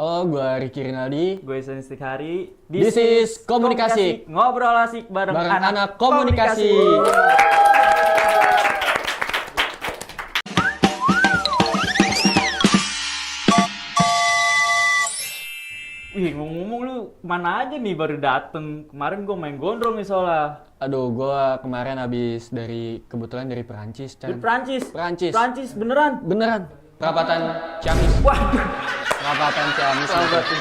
Halo, gue Ricky Rinaldi. Gue Sensitik Hari. This is Komunikasi. Ngobrol asik bareng anak komunikasi. Wih, ngomong-ngomong lu mana aja nih baru dateng? Kemarin gue main gondrong nih soalnya. Aduh, gue kemarin habis kebetulan dari Perancis, Di Chan. Prancis. Perancis. Prancis beneran. Beneran. Perapatan Ciamis. Waduh. Perapatan Ciamis.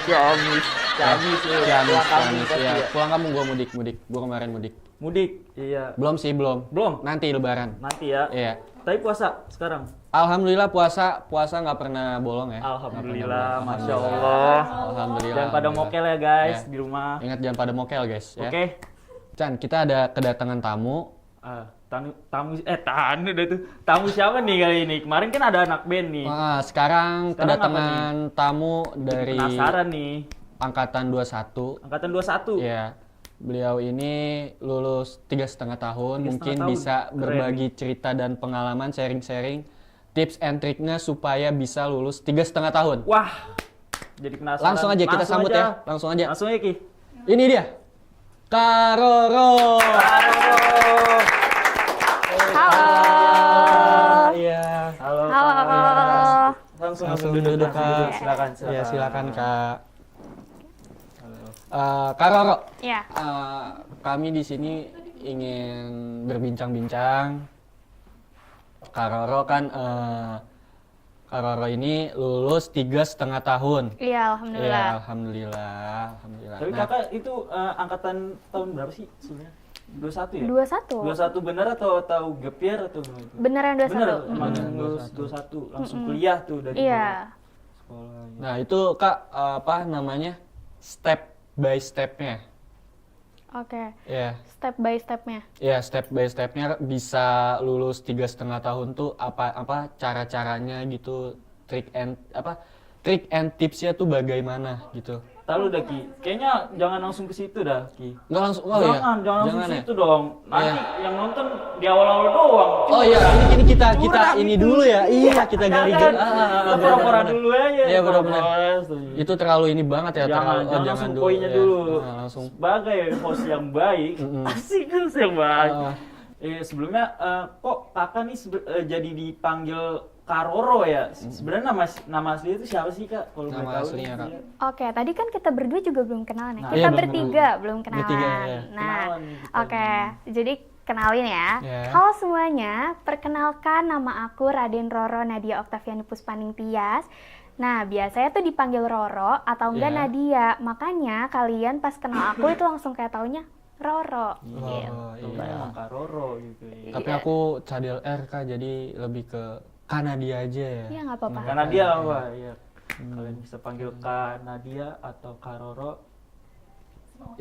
Ciamis. Ciamis. Ciamis. Ya, pulang kampung gue mudik. Gue kemarin mudik. Mudik. Iya. Belum sih, belum. Belum? Nanti Lebaran. Nanti ya. Iya. Tapi puasa sekarang. Alhamdulillah puasa nggak pernah bolong ya. Alhamdulillah, Masya Allah. Alhamdulillah. Jangan pada mokel ya guys Ya. di rumah. Ingat jangan pada mokel guys. Ya. Oke. Chan, kita ada kedatangan tamu. Tamu dah tuh. Tamu siapa nih kali ini? Kemarin kan ada anak band nih. Sekarang kedatangan tamu dari Penasaran nih. angkatan 21. Angkatan 21. Ya, beliau ini lulus 3,5 tahun. 3,5 Mungkin tahun. bisa Keren berbagi cerita dan pengalaman, sharing-sharing tips and triknya supaya bisa lulus 3,5 tahun. Wah. Jadi penasaran. Langsung aja kita sambut ya. Langsung aja. Langsung aja Ki. Ini dia. Karoro. Halo. Iya. Halo. Halo. Langsung duduk, Kak. Silakan. Ya, silakan Kak. Kak Roro, Ya. kami di sini ingin berbincang-bincang. Kak Roro kan, Kak Roro ini lulus 3,5 tahun. Iya, alhamdulillah. Ya, alhamdulillah. Tapi Nah, kakak itu angkatan tahun berapa sih sebenarnya? 21 ya? 21. 21 bener atau gap year atau gimana? Beneran 21. Bener, emang Mm. lulus 21 langsung kuliah tuh dari Iya. sekolah. nah itu Kak, apa namanya? Step by stepnya. Oke. Ya, Step by stepnya. ya step by stepnya bisa lulus 3,5 tahun tuh apa cara-caranya gitu, trik and tipsnya tuh bagaimana gitu. Tahu dah Ki, kayaknya jangan langsung ke situ dah Ki. Nggak langsung, jangan langsung ke ya? situ dong. Nanti Iya. yang nonton di awal-awal doang. Oh iya, ini kita Curang ini itu. dulu ya. Iya, kita gali. Jangan. Kita pura-pura dulu aja. Iya, pura-pura. Pura-pura. Itu terlalu ini banget ya, Jangan langsung dulu. poinnya Ya. dulu. Langsung. Sebagai host yang baik, Mm-mm. asik host yang baik. Ah. Sebelumnya kok kakak nih jadi dipanggil Karoro ya? Sebenarnya nama asli itu siapa sih kak? Kalau Nama boleh tahu. aslinya, Kak. Oke, tadi kan kita berdua juga belum kenalan ya. Nah, Kita iya, belum bertiga belum kenalan. Bertiga, ya. Nah, Kenalan kita oke. Jadi kenalin ya. Ya. Halo semuanya, perkenalkan nama aku Raden Roro Nadia Oktaviani Puspaning Tias. Nah, biasanya tuh dipanggil Roro atau enggak Ya. Nadia. Makanya kalian pas kenal aku itu langsung kayak taunya Roro. Gitu. Oh, Tuh, iya. emang Karoro gitu ya. Tapi aku cadel R Kak, jadi lebih ke Kanadia aja ya. Iya, nggak apa-apa. Karena dia apa ya? Kalian bisa panggil Kak Nadia atau Karoro.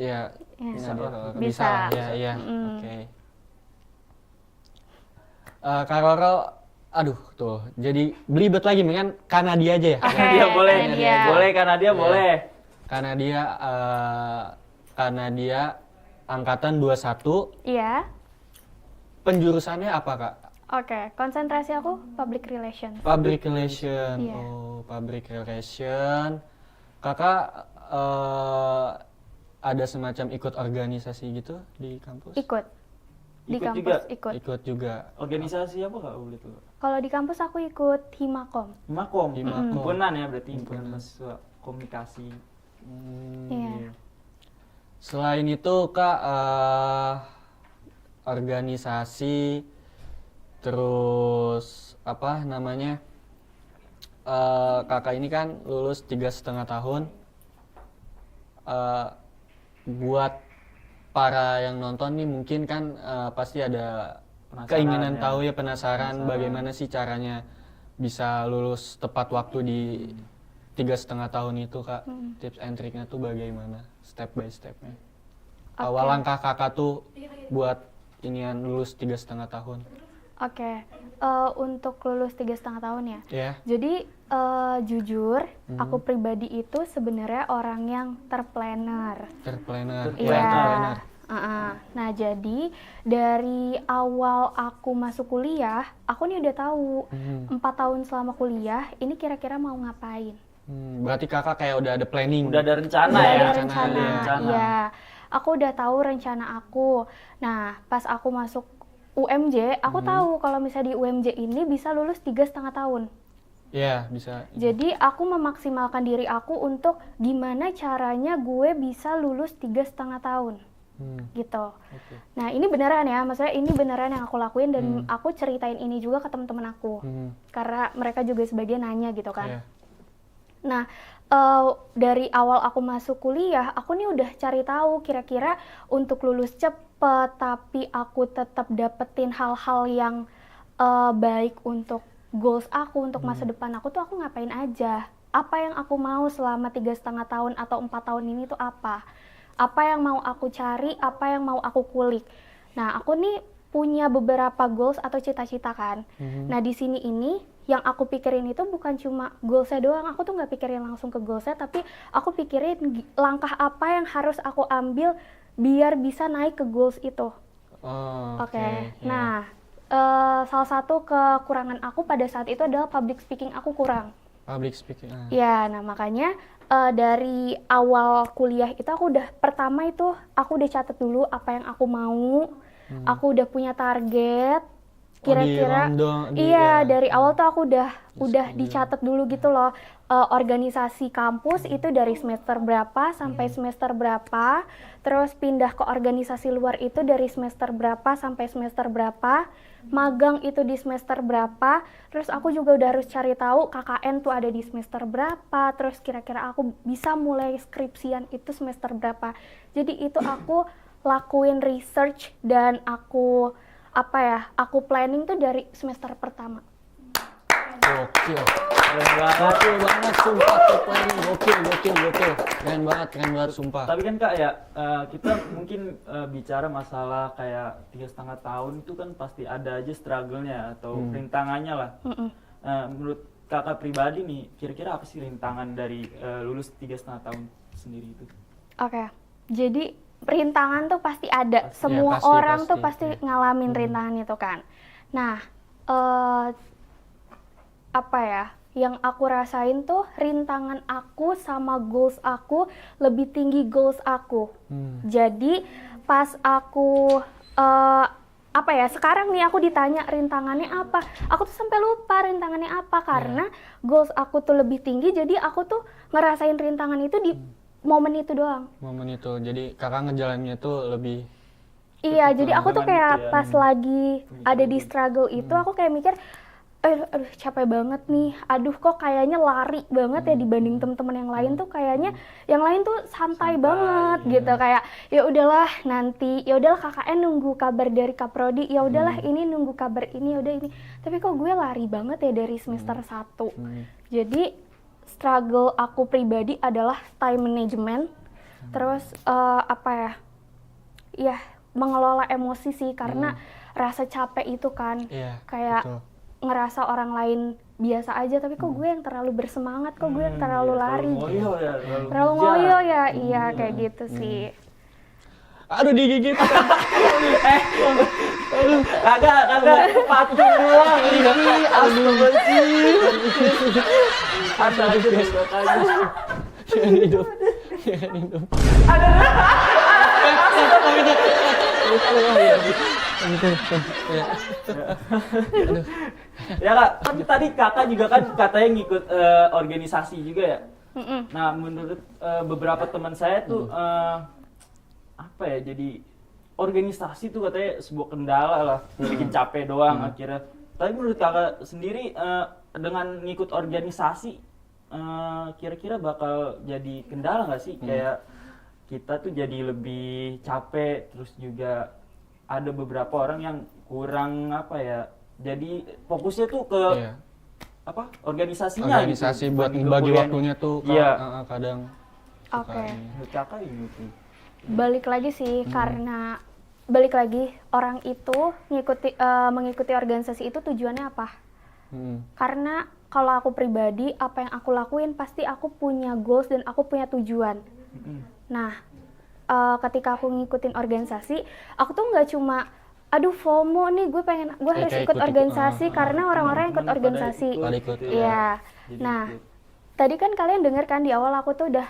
Iya. Iya. Bisa. Bisa. Lah, ya, iya. Mm. Oke. Kak Roro, aduh tuh, jadi belibet lagi, mendingan Kanadia aja ya. Oke, Dia boleh, Kanadia. boleh karena dia boleh. Kanadia angkatan 21. Iya. Penjurusannya apa Kak? Oke, konsentrasi aku public relation. Public relation. Iya. Oh, public relation. Kakak ada semacam ikut organisasi gitu di kampus? Ikut. Di Ikut kampus juga? ikut. Ikut juga. Organisasi apa kak boleh tuh? Kalau di kampus aku ikut Himakom. Himakom. Himakom. Himpunan ya berarti himpunan mahasiswa komunikasi. Iya. Selain itu Kak, organisasi, terus apa namanya, kakak ini kan lulus 3,5 tahun. Buat para yang nonton nih mungkin kan pasti ada Penasaran keinginan ya. tahu ya, penasaran bagaimana sih caranya bisa lulus tepat waktu di 3,5 tahun itu Kak. Tips and triknya tuh bagaimana step by stepnya. Awal langkah kakak tuh buat inian lulus 3,5 tahun. Oke, untuk lulus 3,5 tahun ya. Ya. Jadi jujur, aku pribadi itu sebenarnya orang yang terplanner. Terplanner. Iya. Ya, terplanner. Nah, jadi dari awal aku masuk kuliah, aku nih udah tahu 4 tahun selama kuliah ini kira-kira mau ngapain. Berarti kakak kayak udah ada planning. Udah ada rencana Udah ya? ada rencana, rencana. ada rencana. Iya, aku udah tahu rencana aku. Nah, pas aku masuk UMJ, aku tahu kalau misalnya di UMJ ini bisa lulus 3,5 tahun. Iya, bisa. Jadi aku memaksimalkan diri aku untuk gimana caranya gue bisa lulus 3,5 tahun. Gitu. Oke. Nah, ini beneran ya, maksudnya ini beneran yang aku lakuin dan aku ceritain ini juga ke teman-teman aku. Karena mereka juga sebagian nanya gitu kan. Iya. Nah, dari awal aku masuk kuliah, aku nih udah cari tahu kira-kira untuk lulus cepet, tapi aku tetap dapetin hal-hal yang baik untuk goals aku, untuk masa depan aku tuh aku ngapain aja. Apa yang aku mau selama 3,5 tahun atau 4 tahun ini tuh apa? Apa yang mau aku cari, apa yang mau aku kulik. Nah, aku nih punya beberapa goals atau cita-cita kan. Nah, di sini ini yang aku pikirin itu bukan cuma goalsnya doang, aku tuh nggak pikirin langsung ke goalsnya, tapi aku pikirin langkah apa yang harus aku ambil biar bisa naik ke goals itu. Oh, Oke. iya. Nah, salah satu kekurangan aku pada saat itu adalah public speaking aku kurang. Public speaking. Ya, nah makanya dari awal kuliah itu aku udah pertama itu aku udah catat dulu apa yang aku mau, aku udah punya target. Kira-kira iya dari awal tuh aku udah dicatat dulu gitu loh, organisasi kampus itu dari semester berapa sampai semester berapa, terus pindah ke organisasi luar itu dari semester berapa sampai semester berapa, magang itu di semester berapa, terus aku juga udah harus cari tahu KKN tuh ada di semester berapa, terus kira-kira aku bisa mulai skripsian itu semester berapa. Jadi itu aku lakuin research dan aku planning tuh dari semester pertama. Gokil. Keren banget. Gokil banget sumpah tuh planning. Gokil. Keren banget sumpah. Tapi kan Kak ya, kita mungkin bicara masalah kayak 3,5 tahun itu kan pasti ada aja struggle-nya atau rintangannya lah. Menurut kakak pribadi nih, kira-kira apa sih rintangan dari lulus 3,5 tahun sendiri itu? Oke, jadi rintangan tuh pasti ada. Pasti, Semua ya, orang tuh pasti. pasti ngalamin rintangan itu kan. Nah, apa ya? Yang aku rasain tuh rintangan aku sama goals aku lebih tinggi goals aku. Jadi pas aku sekarang nih aku ditanya rintangannya apa, aku tuh sampai lupa rintangannya apa karena goals aku tuh lebih tinggi, jadi aku tuh ngerasain rintangan itu di momen itu doang. Momen itu, jadi kakak ngejalannya tuh lebih. Iya, jadi aku tuh dengan kayak itu ya. pas lagi ada di struggle itu aku kayak mikir, aduh capek banget nih, aduh kok kayaknya lari banget ya dibanding temen-temen yang lain tuh kayaknya yang lain tuh santai banget gitu, kayak ya udahlah nanti, ya udahlah KKN nunggu kabar dari Kaprodi, ya udahlah ini nunggu kabar ini, ya udah ini, tapi kok gue lari banget ya dari semester 1. Jadi struggle aku pribadi adalah time management, terus mengelola emosi sih, karena rasa capek itu kan, kayak betul. ngerasa orang lain biasa aja, tapi kok gue yang terlalu bersemangat, kok gue yang terlalu lari gitu. Terlalu ngoyo ya, iya kayak gitu sih. Aduh digigit. Kagak patung doang ini. Astagfirullahaladzim. Jangan hidup. Ya Kak, kan tadi kakak juga kan katanya ngikut organisasi juga ya. Nah menurut beberapa teman saya tuh jadi organisasi tuh katanya sebuah kendala lah, bikin capek doang akhirnya. Tapi menurut kakak sendiri dengan ngikut organisasi kira-kira bakal jadi kendala nggak sih? Kayak kita tuh jadi lebih capek, terus juga ada beberapa orang yang kurang jadi fokusnya tuh ke organisasinya Organisasi gitu, buat dibanding bagi kuliahnya. waktunya tuh Iya. kadang. Oke. Menurut kakak gitu. Balik lagi sih, karena balik lagi orang itu mengikuti organisasi itu tujuannya apa? Karena kalau aku pribadi, apa yang aku lakuin pasti aku punya goals dan aku punya tujuan. Nah, ketika aku ngikutin organisasi, aku tuh nggak cuma aduh FOMO nih, gue harus kayak ikut ikut, organisasi karena orang-orang ikut organisasi. Ikut. Iya. Nah, tadi kan kalian denger kan di awal aku tuh udah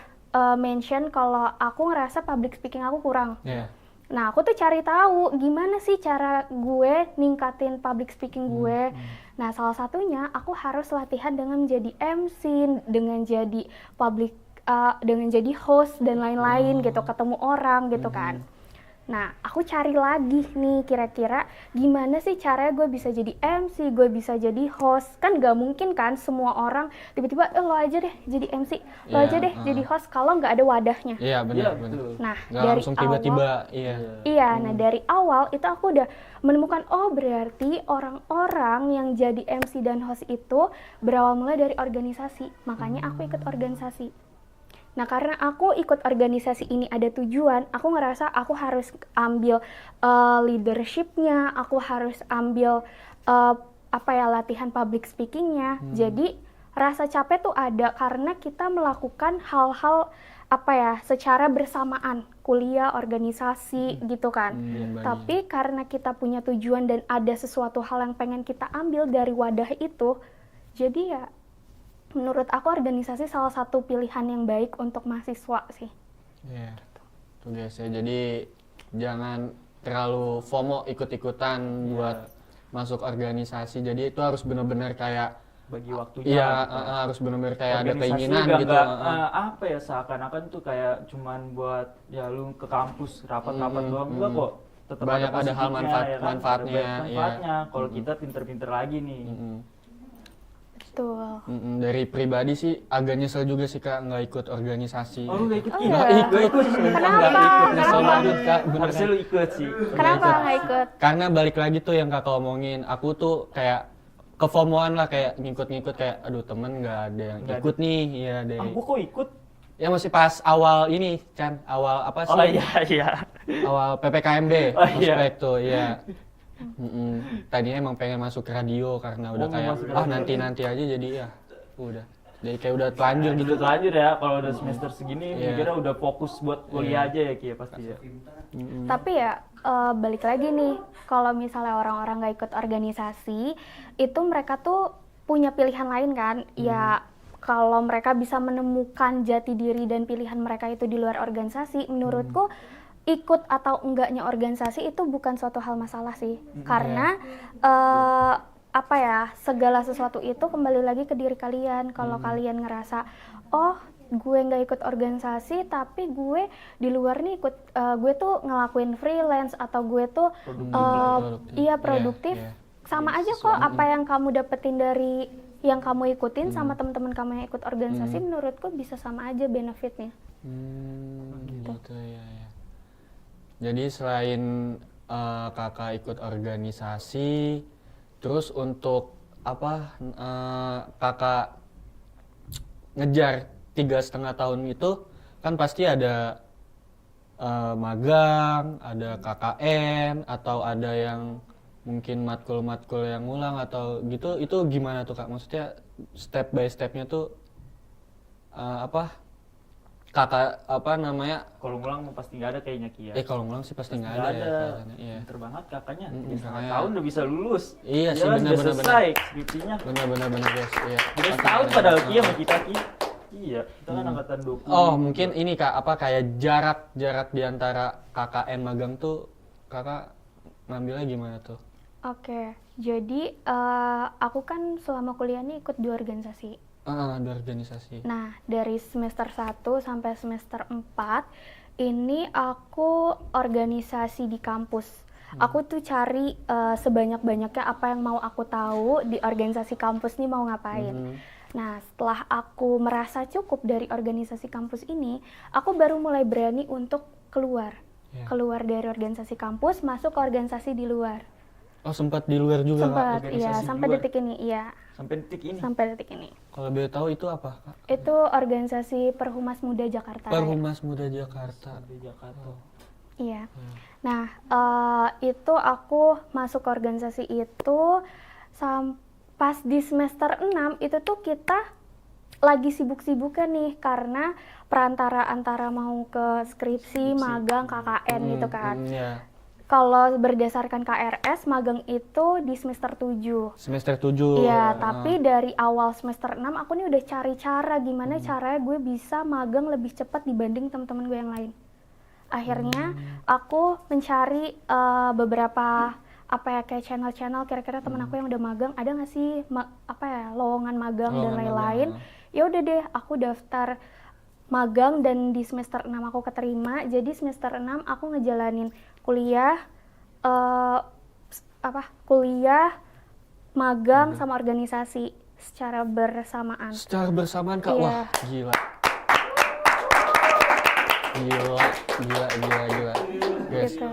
mention kalau aku ngerasa public speaking aku kurang. Iya. Nah, aku tuh cari tahu gimana sih cara gue ningkatin public speaking gue. Nah, salah satunya aku harus latihan dengan jadi MC, dengan jadi dengan jadi host dan lain-lain gitu, ketemu orang gitu kan. Nah, aku cari lagi nih kira-kira gimana sih caranya gue bisa jadi MC, gue bisa jadi host. Kan gak mungkin kan semua orang tiba-tiba lo aja deh jadi MC, lo Iya, aja deh jadi host kalau nggak ada wadahnya. Iya, benar, Iya, benar. betul. Nah, Nggak dari langsung awal tiba-tiba, iya. Iya, nah dari awal itu aku udah menemukan berarti orang-orang yang jadi MC dan host itu berawal mulai dari organisasi. Makanya aku ikut organisasi. Nah, karena aku ikut organisasi ini ada tujuan, aku ngerasa aku harus ambil leadership-nya, aku harus ambil latihan public speaking-nya. Jadi rasa capek tuh ada karena kita melakukan hal-hal secara bersamaan, kuliah, organisasi gitu kan. Tapi karena kita punya tujuan dan ada sesuatu hal yang pengen kita ambil dari wadah itu, jadi ya menurut aku organisasi salah satu pilihan yang baik untuk mahasiswa sih. Iya. Tuh guys ya, jadi jangan terlalu FOMO ikut-ikutan buat masuk organisasi. Jadi itu harus benar-benar kayak Bagi waktunya. iya, gitu. harus benar-benar kayak ada Organisasi keinginan nggak- gitu. nggak, seakan-akan tuh kayak cuman buat ya lu ke kampus rapat-rapat doang, enggak kok. Tetap Banyak ada hal positifnya, ya kan? manfaatnya, Ada banyak iya. manfaatnya kalau kita pinter-pinter lagi nih. Betul. Dari pribadi sih agak nyesel juga sih Kak nggak ikut organisasi. Oh, lu gak ikut? Oh, Iya. iya. Gak ikut sih. Kenapa? Nyesel Kenapa? banget Kak, bener Harusnya kan? lu ikut sih. Kenapa nggak ikut? Karena balik lagi tuh yang Kakak omongin, aku tuh kayak kefomoan lah, kayak ngikut-ngikut kayak aduh temen nggak ada yang Nggak ikut nih ya dari Aku kok ikut? ya masih pas awal ini Chan, awal apa sih? Oh iya. Awal PPKMB, Oh, iya. ospek tuh ya. Tadinya emang pengen masuk radio karena udah mau kayak masuk ah radio. nanti aja jadi ya udah. Jadi kayak udah telanjur gitu. Udah telanjur ya, kalau udah semester segini Iya. mikirnya udah fokus buat kuliah aja ya Ki ya pasti ya. Tapi ya balik lagi nih, kalau misalnya orang-orang nggak ikut organisasi, itu mereka tuh punya pilihan lain kan? Ya kalau mereka bisa menemukan jati diri dan pilihan mereka itu di luar organisasi, menurutku ikut atau enggaknya organisasi itu bukan suatu hal masalah sih. Karena segala sesuatu itu kembali lagi ke diri kalian. Kalau kalian ngerasa, oh gue nggak ikut organisasi tapi gue di luar nih ikut, gue tuh ngelakuin freelance atau gue tuh produktif. Iya. Sama aja kok apa yang kamu dapetin dari yang kamu ikutin sama teman-teman kamu yang ikut organisasi, menurutku bisa sama aja benefitnya. Gitu ya. Jadi selain kakak ikut organisasi, terus untuk kakak ngejar 3,5 tahun itu kan pasti ada magang, ada KKN, atau ada yang mungkin matkul-matkul yang ngulang atau gitu. Itu gimana tuh Kak? Maksudnya step by stepnya tuh kakak Kalau ngulang mah pasti nggak ada kayaknya Ki ya. kalau ngulang sih pasti nggak Nggak ada ya ada. kelihatannya, iya. Pinter banget kakaknya. Mm-mm, 3,5 kakaknya. tahun udah bisa lulus. Iya sih, kan, benar, udah benar, selesai skripsinya. benar guys, iya. Udah setahun padahal Ki sama kita Ki. Iya, kita kan angkatan 20. Oh mungkin ini Kak, kayak jarak di antara KKN magang tuh kakak ngambilnya gimana tuh? Oke, jadi aku kan selama kuliah nih ikut 2 organisasi. Di organisasi. Nah, dari semester 1 sampai semester 4 ini aku organisasi di kampus. Aku tuh cari sebanyak-banyaknya apa yang mau aku tahu di organisasi kampus nih mau ngapain. Nah, setelah aku merasa cukup dari organisasi kampus ini, aku baru mulai berani untuk keluar. Yeah. Keluar dari organisasi kampus, masuk ke organisasi di luar. Oh sempat di luar juga Kak? Sempat, iya, organisasi sampai di luar. detik ini, iya. Sampai detik ini. Sampai detik ini. Kalau boleh tahu itu apa Kak? Itu organisasi Perhumas Muda Jakarta. Perhumas Muda Jakarta. Di Jakarta. Iya. Nah, itu aku masuk ke organisasi itu pas di semester 6 itu tuh kita lagi sibuk-sibuknya nih karena perantara antara mau ke skripsi, magang, KKN gitu kan. Iya. Kalau berdasarkan KRS, magang itu di semester 7. Semester 7. Iya, tapi dari awal semester 6 aku nih udah cari cara gimana caranya gue bisa magang lebih cepat dibanding teman-teman gue yang lain. Akhirnya aku mencari beberapa apa ya kayak channel-channel kira-kira teman aku yang udah magang ada nggak sih lowongan magang dan Lowongan lain-lain. magang. Ya udah deh, aku daftar magang dan di semester 6 aku keterima. Jadi semester 6 aku ngejalanin kuliah kuliah, magang sama organisasi secara bersamaan. Secara bersamaan Kak, Iya. wah gila. Gila. Guys, Gitu.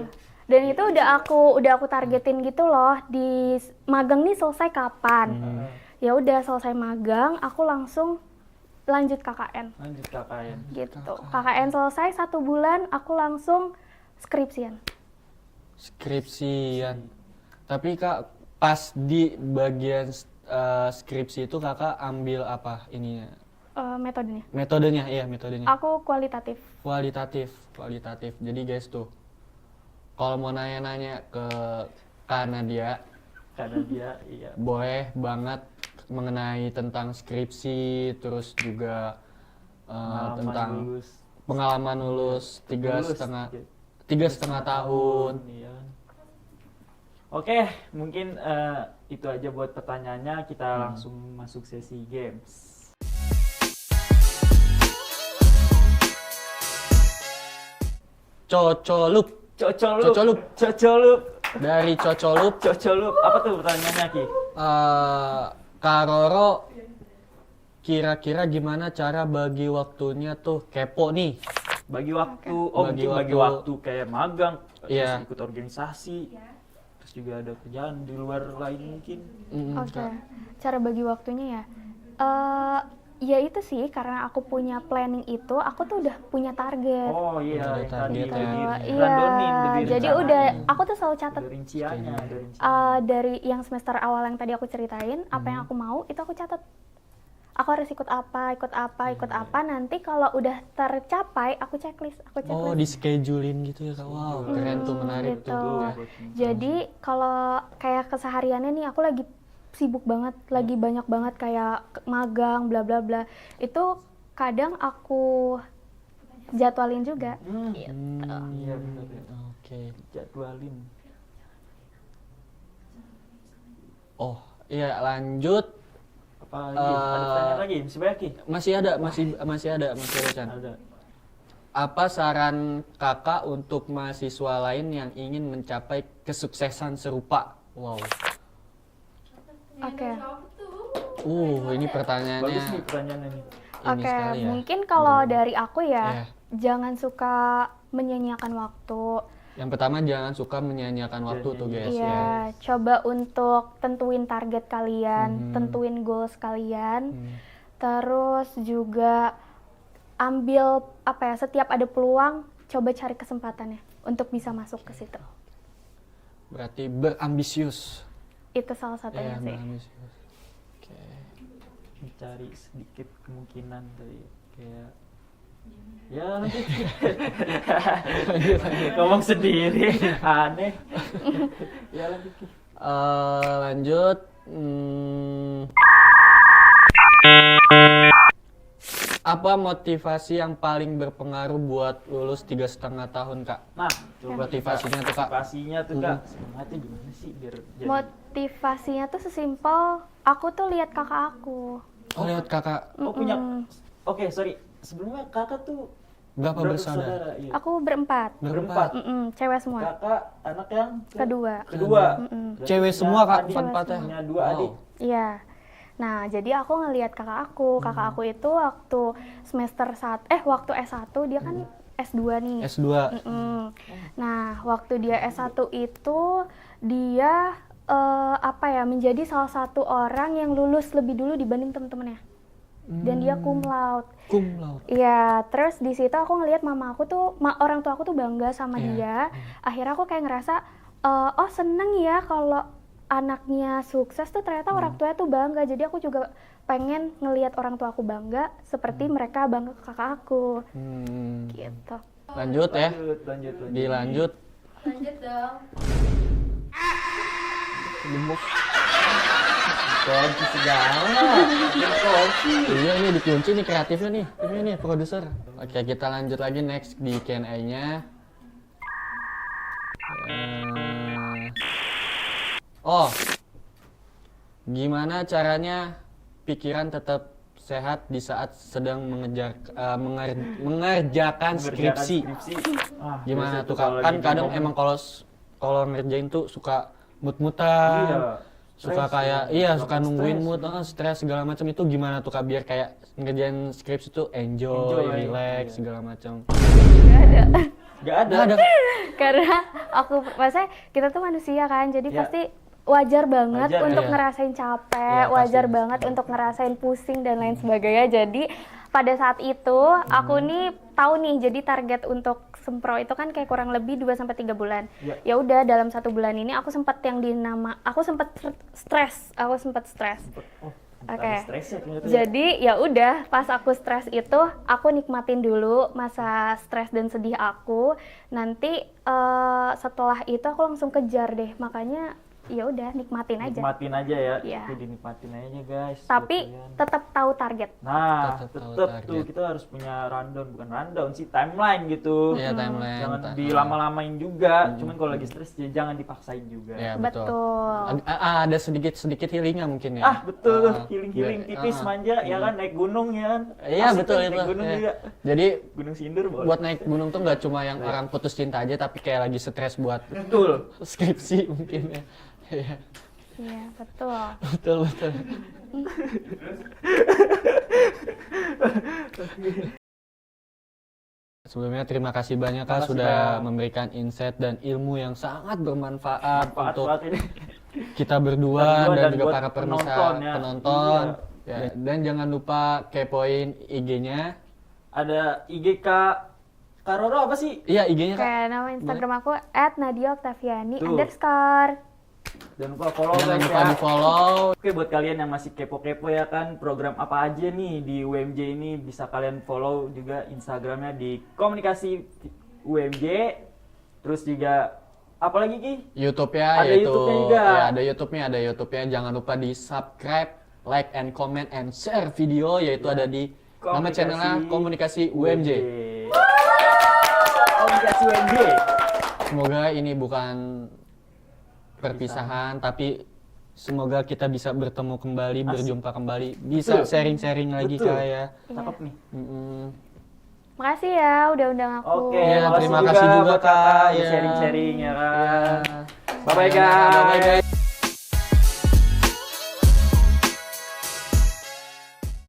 Dan itu udah aku targetin gitu loh di magang nih selesai kapan. Ya udah selesai magang, aku langsung lanjut KKN Lanjut KKN. gitu. KKN selesai 1 bulan, aku langsung skripsian. skripsian. Tapi Kak, pas di bagian skripsi itu Kakak ambil apa ininya? Metodenya. Metodenya, iya metodenya. Aku kualitatif. Kualitatif. Jadi guys tuh, kalau mau nanya-nanya ke Kak Nadia, Karena dia iya. boleh banget mengenai tentang skripsi, terus juga Pengalaman tentang lulus. pengalaman lulus tiga Lulus, setengah tahun. Iya. Oke, mungkin itu aja buat pertanyaannya. Kita langsung masuk sesi games. Cocolup. Cocolup. Cocolup. Dari Cocolup, Cocolup. Apa tuh pertanyaannya, Ki? Kak Roro, kira-kira gimana cara bagi waktunya tuh? Kepo nih. Bagi waktu, Bagi mungkin bagi waktu. waktu kayak magang, Iya. terus ikut organisasi, terus juga ada kerjaan di luar lain mungkin. Oke. Kak. Cara bagi waktunya ya. Ya itu sih karena aku punya planning itu, aku tuh udah punya target. Oh iya, Udah yang tadi target udah ya. dirandomin, udah Jadi direncanain. udah aku tuh selalu catat Ada rinciannya, ada rinciannya. dari yang semester awal yang tadi aku ceritain, apa yang aku mau itu aku catat. Aku harus ikut apa. Nanti kalau udah tercapai, aku checklist. Oh, di schedulein gitu ya Kak. Wow, keren tuh, menarik gitu. tuh. Jadi kalau kayak kesehariannya nih aku lagi sibuk banget, lagi banyak banget kayak magang bla bla bla. Itu kadang aku jadwalin juga. Iya benar ya. Oke. Jadwalin. Oh, iya lanjut. Apa lagi? Ada pertanyaan lagi? Masih banyak, Ki? Masih ada Chan. Ada. Apa saran Kakak untuk mahasiswa lain yang ingin mencapai kesuksesan serupa? Wow. Oke. Ini pertanyaannya Bagus nih pertanyaannya nih. ini Oke, sekali ya. mungkin kalau dari aku ya, Iya. jangan suka menyia-nyiakan waktu. Yang pertama jangan suka menyia-nyiakan waktu tuh guys ya. Iya, coba untuk tentuin target kalian, tentuin goals kalian. Terus juga ambil setiap ada peluang, coba cari kesempatannya untuk bisa masuk ke situ. Berarti berambisius. Itu salah satunya Iya, sih. berambisius. Oke. Mencari sedikit kemungkinan dari kayak ya nanti ngomong sendiri aneh. Ya lanjut, Ki. Lanjut. Apa motivasi yang paling berpengaruh buat lulus 3,5 tahun Kak? Nah, coba Motivasinya tuh, Kak. Motivasinya tuh, Kak. Semangatnya gimana sih biar jadi Motivasinya tuh sesimpel, aku tuh lihat kakak aku. Oh, lihat Kakak punya. Oke, sorry. Sebelumnya Kakak tuh berapa berapa bersaudara? Iya. Aku berempat, Berempat. cewek semua. Kakak anak yang Kedua. Kedua. Cewek Berarti semua Kak, adik. empat-empatnya. Punya dua adik. Iya. Nah, jadi aku ngelihat kakak aku. Kakak aku itu waktu waktu S1 dia kan S2 nih. S2. Nah, waktu dia S1 itu dia menjadi salah satu orang yang lulus lebih dulu dibanding teman-temannya. Dan dia cum laude. Cum laude. Iya, terus di situ aku ngelihat mama aku tuh, orang tua aku tuh bangga sama Iya. dia. Akhirnya aku kayak ngerasa, oh seneng ya kalau anaknya sukses tuh ternyata orang tuanya tuh bangga. Jadi aku juga pengen ngelihat orang tua aku bangga seperti mereka bangga ke kakak aku. Gitu. Lanjut ya. Lanjut. Dilanjut. Lanjut dong. Gemuk. Kunci segala. Kunci. Iya nih dikunci nih kreatifnya nih. Ini nih produser. Oke, kita lanjut lagi next di Q&A-nya. Oh, gimana caranya pikiran tetap sehat di saat sedang mengerjakan skripsi? Ah, Gimana biasa tuh kalau Kak? Kan lagi kadang bingung. emang kalau ngerjain tuh suka mut-mutan, Iya. suka Stres, kayak ya. suka Gampang nungguin stres. mood, stres segala macam. Itu gimana tuh Kak biar kayak ngerjain skripsi tuh enjoy, Enjoy, relax iya. segala macam. Gak ada. Gak ada. Nggak ada. Karena maksudnya kita tuh manusia kan, jadi Ya. pasti wajar banget Wajar, untuk ya. ngerasain capek, Iya, wajar pasti. banget untuk ngerasain pusing dan lain sebagainya. Jadi pada saat itu aku nih tahu nih, jadi target untuk Sempro itu kan kayak kurang lebih 2-3 bulan. Ya. Ya udah dalam 1 bulan ini aku sempat stres. Oh, Oke. ada stresnya ternyata ya. Jadi ya udah pas aku stres itu aku nikmatin dulu masa stres dan sedih aku. Nanti setelah itu aku langsung kejar deh. Makanya ya udah nikmatin aja. Nikmatin aja ya. Iya. Itu dinikmatin aja guys. Tapi buat kalian. tetap tahu target. Nah, Tetep tahu tetep tuh target. kita harus punya rundown, bukan rundown sih, timeline gitu. Iya, timeline. Jangan Ta- dilama-lamain juga. Cuman kalau lagi stres ya jangan dipaksain juga. Ya, betul. Betul. Ada sedikit healingnya mungkin ya. Betul tuh, Ah, healing-healing biar- tipis manja ya kan, naik gunung ya kan. Iya Asik betul kan, itu. Naik gunung Iya. juga. Jadi Gunung Sindur boleh. buat naik gunung tuh nggak cuma yang orang putus cinta aja, tapi kayak lagi stres buat Betul. skripsi mungkin ya. Iya, Iya, betul. betul betul. Sebelumnya terima kasih banyak Kak Makasih, sudah Kak. memberikan insight dan ilmu yang sangat bermanfaat Manfaat untuk banget ini. kita berdua Berdua dan dan juga buat para pemirsa penonton ya. penonton. Iya. Ya, dan jangan lupa kepoin IG-nya. Ada IG Kak Karoro apa sih? Iya, IG-nya Kak. Kayak nama Instagram aku @nadia_octaviani_. Jangan lupa follow Jangan guys lupa ya. di-follow. Oke, buat kalian yang masih kepo-kepo ya kan, program apa aja nih di UMJ ini bisa kalian follow juga Instagramnya di komunikasi UMJ. Terus juga apa lagi Ki? YouTube ya, Ada yaitu YouTube-nya juga. ya, ada YouTube-nya. Jangan lupa di subscribe, like and comment and share video, yaitu ada di nama channelnya Komunikasi UMJ. Komunikasi UMJ. Semoga ini bukan perpisahan, tapi semoga kita bisa bertemu kembali, berjumpa kembali, bisa Betul. sharing-sharing lagi Betul. Kak ya. Cakep nih. Mm-mm. Makasih ya udah undang aku. Oke, Iya, makasih terima kasih juga, buat Kak. Kakak Iya. sharing-sharing ya kan. Ya. Bye-bye Bye-bye, guys. guys.